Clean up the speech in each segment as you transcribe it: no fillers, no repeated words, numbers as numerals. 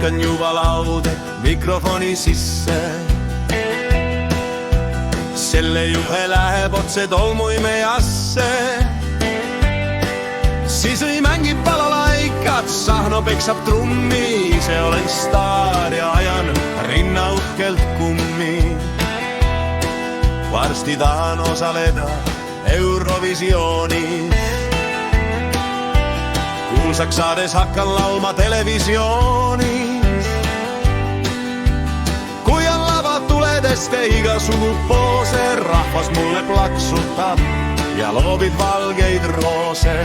viskan juba laude mikrofoni sisse. Selle juhe läheb otse tolmuimejasse. Sisui mängib balalaikat, Sahno peksab trummi. Ise olen staar ja ajan rinna uhkelt kummi. Varsti tahan osaleda Eurovisioonis. Kuulsaks saades hakkan laulma televisioonis. Kui on lavatuledeste igasugu poose, rahvas mulle plaksutab ja loobib valgeid roose.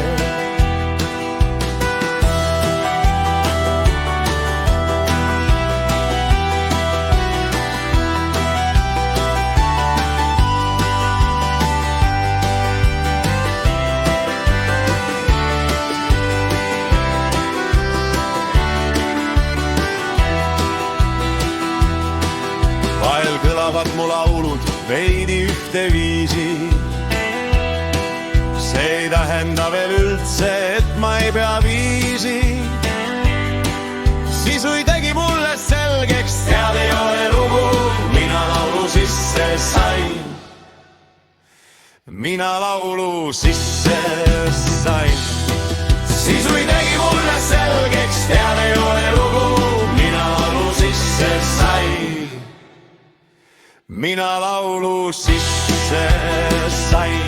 Vahel kõlavad mu laulud veidi ühteviisi. See ei tähenda veel üldse, et ma ei pea viisi. Sisui tegi mulle selgeks, seal ei ole lugu, mina laulu sisse sain. Mina laulu sisse sain. Sisui tegi mulle selgeks, seal ei ole lugu, mina laulu sisse sain. Mina laulu sisse sain.